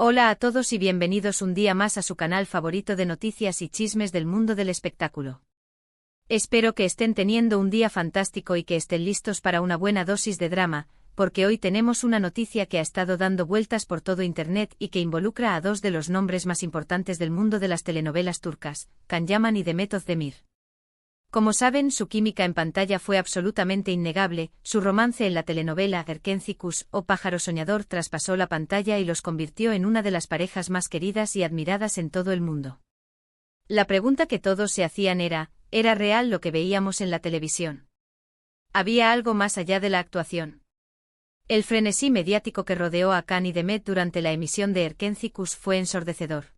Hola a todos y bienvenidos un día más a su canal favorito de noticias y chismes del mundo del espectáculo. Espero que estén teniendo un día fantástico y que estén listos para una buena dosis de drama, porque hoy tenemos una noticia que ha estado dando vueltas por todo internet y que involucra a dos de los nombres más importantes del mundo de las telenovelas turcas, Can Yaman y Demet Özdemir. Como saben, su química en pantalla fue absolutamente innegable, su romance en la telenovela Erkenci o Pájaro Soñador traspasó la pantalla y los convirtió en una de las parejas más queridas y admiradas en todo el mundo. La pregunta que todos se hacían ¿era real lo que veíamos en la televisión? ¿Había algo más allá de la actuación? El frenesí mediático que rodeó a Can y Demet durante la emisión de Erkenci fue ensordecedor.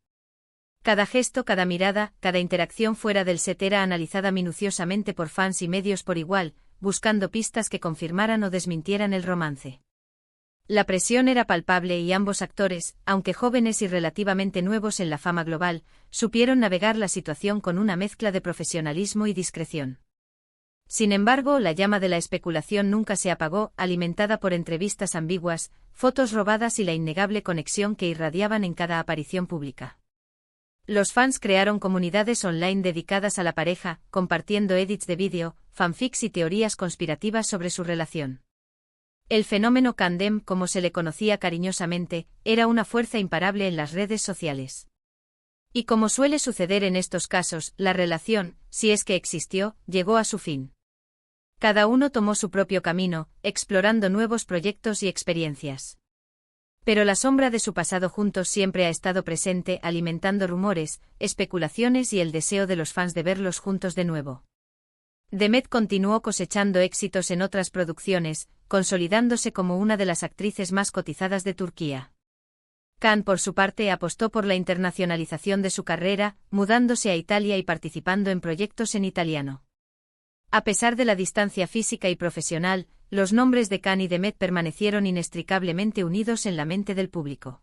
Cada gesto, cada mirada, cada interacción fuera del set era analizada minuciosamente por fans y medios por igual, buscando pistas que confirmaran o desmintieran el romance. La presión era palpable y ambos actores, aunque jóvenes y relativamente nuevos en la fama global, supieron navegar la situación con una mezcla de profesionalismo y discreción. Sin embargo, la llama de la especulación nunca se apagó, alimentada por entrevistas ambiguas, fotos robadas y la innegable conexión que irradiaban en cada aparición pública. Los fans crearon comunidades online dedicadas a la pareja, compartiendo edits de vídeo, fanfics y teorías conspirativas sobre su relación. El fenómeno Candem, como se le conocía cariñosamente, era una fuerza imparable en las redes sociales. Y como suele suceder en estos casos, la relación, si es que existió, llegó a su fin. Cada uno tomó su propio camino, explorando nuevos proyectos y experiencias. Pero la sombra de su pasado juntos siempre ha estado presente, alimentando rumores, especulaciones y el deseo de los fans de verlos juntos de nuevo. Demet continuó cosechando éxitos en otras producciones, consolidándose como una de las actrices más cotizadas de Turquía. Can, por su parte, apostó por la internacionalización de su carrera, mudándose a Italia y participando en proyectos en italiano. A pesar de la distancia física y profesional, los nombres de Can y Demet permanecieron inextricablemente unidos en la mente del público.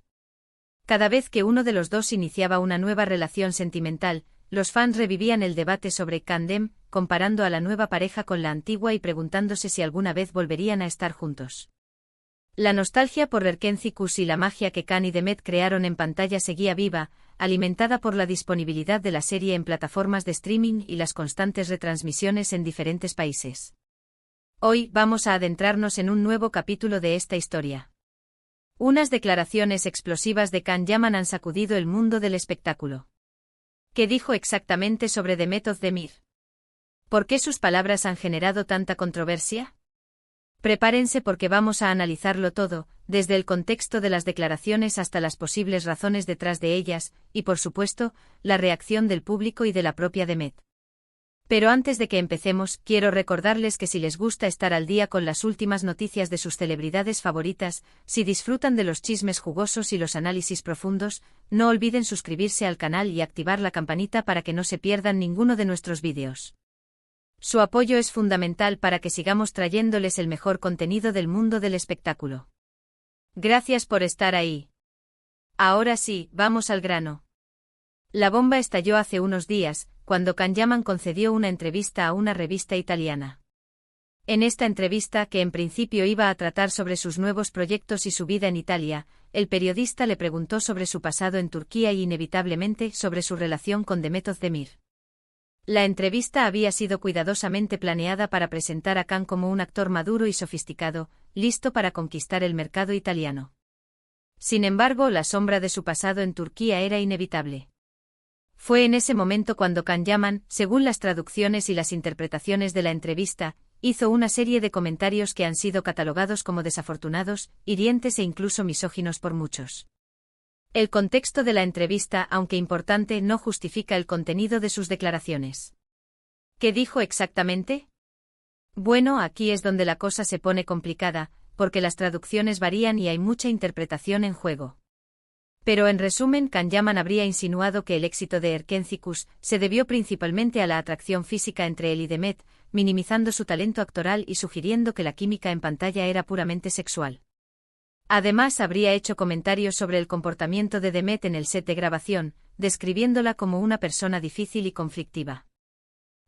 Cada vez que uno de los dos iniciaba una nueva relación sentimental, los fans revivían el debate sobre Candem, comparando a la nueva pareja con la antigua y preguntándose si alguna vez volverían a estar juntos. La nostalgia por Erkenci y la magia que Can y Demet crearon en pantalla seguía viva, alimentada por la disponibilidad de la serie en plataformas de streaming y las constantes retransmisiones en diferentes países. Hoy vamos a adentrarnos en un nuevo capítulo de esta historia. Unas declaraciones explosivas de Can Yaman han sacudido el mundo del espectáculo. ¿Qué dijo exactamente sobre Demet Özdemir? ¿Por qué sus palabras han generado tanta controversia? Prepárense porque vamos a analizarlo todo, desde el contexto de las declaraciones hasta las posibles razones detrás de ellas, y por supuesto, la reacción del público y de la propia Demet. Pero antes de que empecemos, quiero recordarles que si les gusta estar al día con las últimas noticias de sus celebridades favoritas, si disfrutan de los chismes jugosos y los análisis profundos, no olviden suscribirse al canal y activar la campanita para que no se pierdan ninguno de nuestros vídeos. Su apoyo es fundamental para que sigamos trayéndoles el mejor contenido del mundo del espectáculo. Gracias por estar ahí. Ahora sí, vamos al grano. La bomba estalló hace unos días, cuando Can Yaman concedió una entrevista a una revista italiana. En esta entrevista, que en principio iba a tratar sobre sus nuevos proyectos y su vida en Italia, el periodista le preguntó sobre su pasado en Turquía y inevitablemente sobre su relación con Demet Özdemir. La entrevista había sido cuidadosamente planeada para presentar a Can como un actor maduro y sofisticado, listo para conquistar el mercado italiano. Sin embargo, la sombra de su pasado en Turquía era inevitable. Fue en ese momento cuando Can Yaman, según las traducciones y las interpretaciones de la entrevista, hizo una serie de comentarios que han sido catalogados como desafortunados, hirientes e incluso misóginos por muchos. El contexto de la entrevista, aunque importante, no justifica el contenido de sus declaraciones. ¿Qué dijo exactamente? Bueno, aquí es donde la cosa se pone complicada, porque las traducciones varían y hay mucha interpretación en juego. Pero en resumen, Can Yaman habría insinuado que el éxito de Erkenci se debió principalmente a la atracción física entre él y Demet, minimizando su talento actoral y sugiriendo que la química en pantalla era puramente sexual. Además, habría hecho comentarios sobre el comportamiento de Demet en el set de grabación, describiéndola como una persona difícil y conflictiva.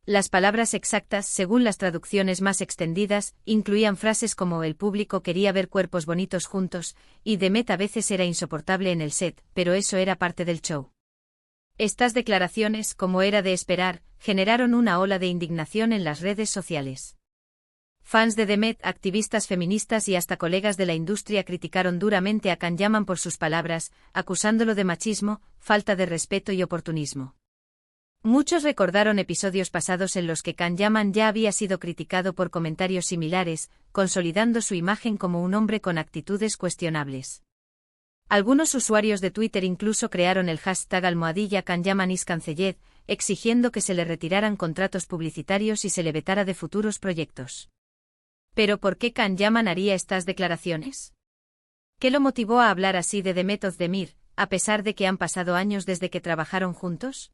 Las palabras exactas, según las traducciones más extendidas, incluían frases como "el público quería ver cuerpos bonitos juntos", y Demet a veces era insoportable en el set, pero eso era parte del show. Estas declaraciones, como era de esperar, generaron una ola de indignación en las redes sociales. Fans de Demet, activistas feministas y hasta colegas de la industria criticaron duramente a Can Yaman por sus palabras, acusándolo de machismo, falta de respeto y oportunismo. Muchos recordaron episodios pasados en los que Can Yaman ya había sido criticado por comentarios similares, consolidando su imagen como un hombre con actitudes cuestionables. Algunos usuarios de Twitter incluso crearon el hashtag #Can Yaman is cancelled, exigiendo que se le retiraran contratos publicitarios y se le vetara de futuros proyectos. ¿Pero por qué Can Yaman haría estas declaraciones? ¿Qué lo motivó a hablar así de Demet Özdemir, a pesar de que han pasado años desde que trabajaron juntos?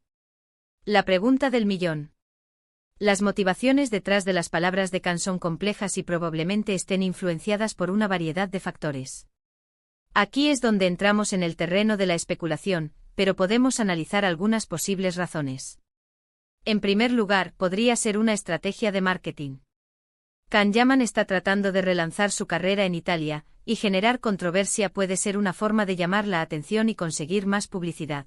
La pregunta del millón. Las motivaciones detrás de las palabras de Can son complejas y probablemente estén influenciadas por una variedad de factores. Aquí es donde entramos en el terreno de la especulación, pero podemos analizar algunas posibles razones. En primer lugar, podría ser una estrategia de marketing. Can Yaman está tratando de relanzar su carrera en Italia, y generar controversia puede ser una forma de llamar la atención y conseguir más publicidad.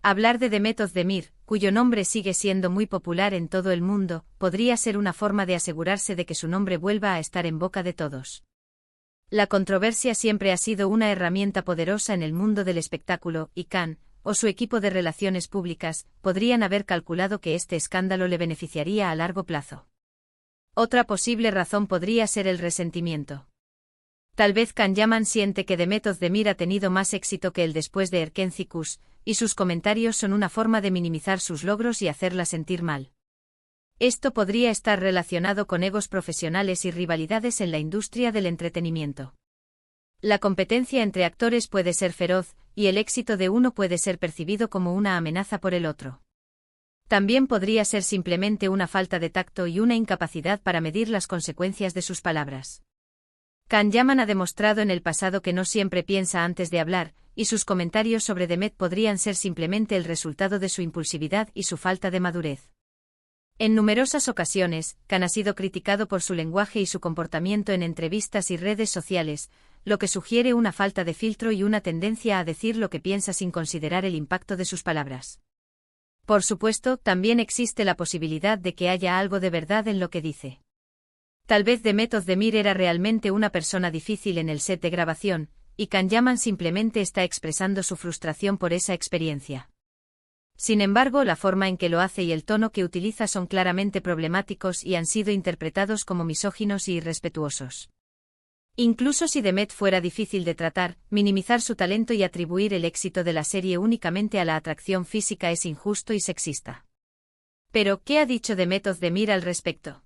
Hablar de Demet Özdemir, cuyo nombre sigue siendo muy popular en todo el mundo, podría ser una forma de asegurarse de que su nombre vuelva a estar en boca de todos. La controversia siempre ha sido una herramienta poderosa en el mundo del espectáculo, y Can, o su equipo de relaciones públicas, podrían haber calculado que este escándalo le beneficiaría a largo plazo. Otra posible razón podría ser el resentimiento. Tal vez Can Yaman siente que Demet Özdemir ha tenido más éxito que él después de Erken Cikus, y sus comentarios son una forma de minimizar sus logros y hacerla sentir mal. Esto podría estar relacionado con egos profesionales y rivalidades en la industria del entretenimiento. La competencia entre actores puede ser feroz, y el éxito de uno puede ser percibido como una amenaza por el otro. También podría ser simplemente una falta de tacto y una incapacidad para medir las consecuencias de sus palabras. Can Yaman ha demostrado en el pasado que no siempre piensa antes de hablar, y sus comentarios sobre Demet podrían ser simplemente el resultado de su impulsividad y su falta de madurez. En numerosas ocasiones, Can ha sido criticado por su lenguaje y su comportamiento en entrevistas y redes sociales, lo que sugiere una falta de filtro y una tendencia a decir lo que piensa sin considerar el impacto de sus palabras. Por supuesto, también existe la posibilidad de que haya algo de verdad en lo que dice. Tal vez Demet Özdemir era realmente una persona difícil en el set de grabación, y Can Yaman simplemente está expresando su frustración por esa experiencia. Sin embargo, la forma en que lo hace y el tono que utiliza son claramente problemáticos y han sido interpretados como misóginos y irrespetuosos. Incluso si Demet fuera difícil de tratar, minimizar su talento y atribuir el éxito de la serie únicamente a la atracción física es injusto y sexista. Pero, ¿qué ha dicho Demet Özdemir al respecto?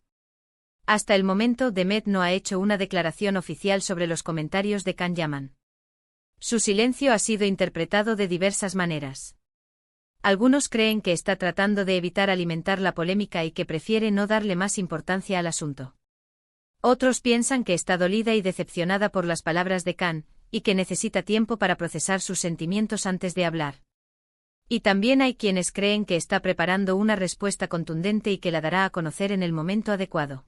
Hasta el momento, Demet no ha hecho una declaración oficial sobre los comentarios de Can Yaman. Su silencio ha sido interpretado de diversas maneras. Algunos creen que está tratando de evitar alimentar la polémica y que prefiere no darle más importancia al asunto. Otros piensan que está dolida y decepcionada por las palabras de Can, y que necesita tiempo para procesar sus sentimientos antes de hablar. Y también hay quienes creen que está preparando una respuesta contundente y que la dará a conocer en el momento adecuado.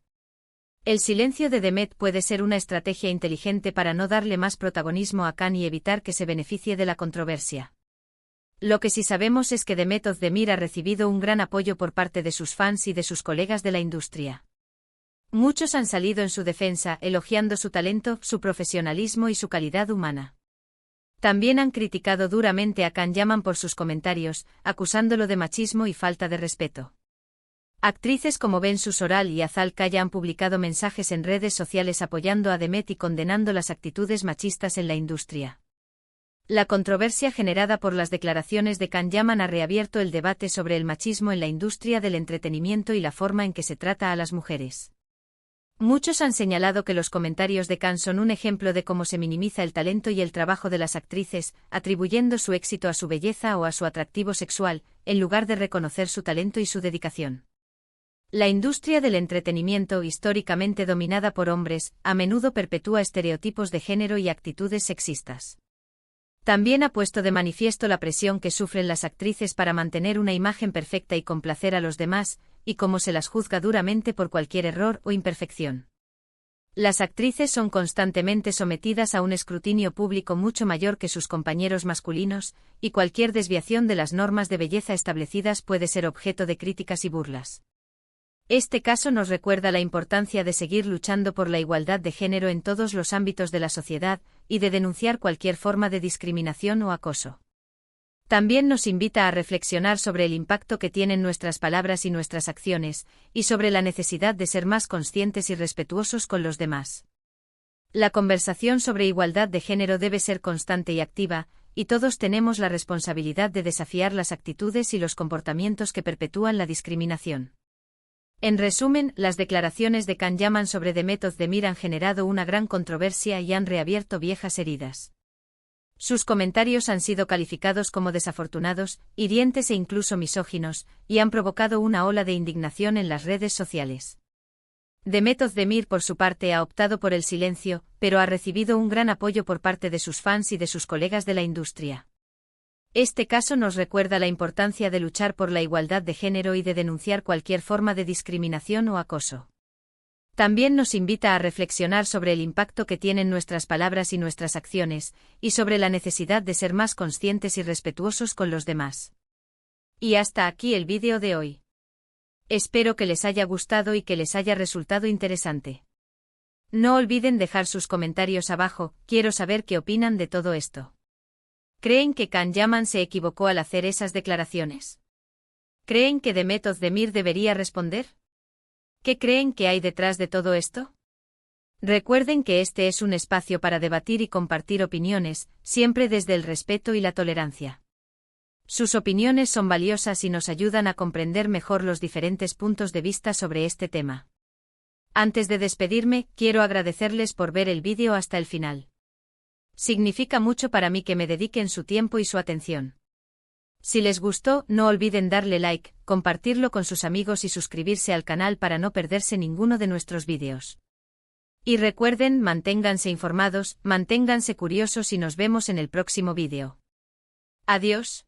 El silencio de Demet puede ser una estrategia inteligente para no darle más protagonismo a Can y evitar que se beneficie de la controversia. Lo que sí sabemos es que Demet Özdemir ha recibido un gran apoyo por parte de sus fans y de sus colegas de la industria. Muchos han salido en su defensa, elogiando su talento, su profesionalismo y su calidad humana. También han criticado duramente a Can Yaman por sus comentarios, acusándolo de machismo y falta de respeto. Actrices como Bensu Soral y Azal Kaya han publicado mensajes en redes sociales apoyando a Demet y condenando las actitudes machistas en la industria. La controversia generada por las declaraciones de Can Yaman ha reabierto el debate sobre el machismo en la industria del entretenimiento y la forma en que se trata a las mujeres. Muchos han señalado que los comentarios de Can son un ejemplo de cómo se minimiza el talento y el trabajo de las actrices, atribuyendo su éxito a su belleza o a su atractivo sexual, en lugar de reconocer su talento y su dedicación. La industria del entretenimiento, históricamente dominada por hombres, a menudo perpetúa estereotipos de género y actitudes sexistas. También ha puesto de manifiesto la presión que sufren las actrices para mantener una imagen perfecta y complacer a los demás, y cómo se las juzga duramente por cualquier error o imperfección. Las actrices son constantemente sometidas a un escrutinio público mucho mayor que sus compañeros masculinos, y cualquier desviación de las normas de belleza establecidas puede ser objeto de críticas y burlas. Este caso nos recuerda la importancia de seguir luchando por la igualdad de género en todos los ámbitos de la sociedad, y de denunciar cualquier forma de discriminación o acoso. También nos invita a reflexionar sobre el impacto que tienen nuestras palabras y nuestras acciones, y sobre la necesidad de ser más conscientes y respetuosos con los demás. La conversación sobre igualdad de género debe ser constante y activa, y todos tenemos la responsabilidad de desafiar las actitudes y los comportamientos que perpetúan la discriminación. En resumen, las declaraciones de Can Yaman sobre Demet Özdemir han generado una gran controversia y han reabierto viejas heridas. Sus comentarios han sido calificados como desafortunados, hirientes e incluso misóginos, y han provocado una ola de indignación en las redes sociales. Demet Özdemir, por su parte, ha optado por el silencio, pero ha recibido un gran apoyo por parte de sus fans y de sus colegas de la industria. Este caso nos recuerda la importancia de luchar por la igualdad de género y de denunciar cualquier forma de discriminación o acoso. También nos invita a reflexionar sobre el impacto que tienen nuestras palabras y nuestras acciones, y sobre la necesidad de ser más conscientes y respetuosos con los demás. Y hasta aquí el vídeo de hoy. Espero que les haya gustado y que les haya resultado interesante. No olviden dejar sus comentarios abajo, quiero saber qué opinan de todo esto. ¿Creen que Can Yaman se equivocó al hacer esas declaraciones? ¿Creen que Demet Özdemir debería responder? ¿Qué creen que hay detrás de todo esto? Recuerden que este es un espacio para debatir y compartir opiniones, siempre desde el respeto y la tolerancia. Sus opiniones son valiosas y nos ayudan a comprender mejor los diferentes puntos de vista sobre este tema. Antes de despedirme, quiero agradecerles por ver el vídeo hasta el final. Significa mucho para mí que me dediquen su tiempo y su atención. Si les gustó, no olviden darle like, compartirlo con sus amigos y suscribirse al canal para no perderse ninguno de nuestros vídeos. Y recuerden, manténganse informados, manténganse curiosos y nos vemos en el próximo vídeo. Adiós.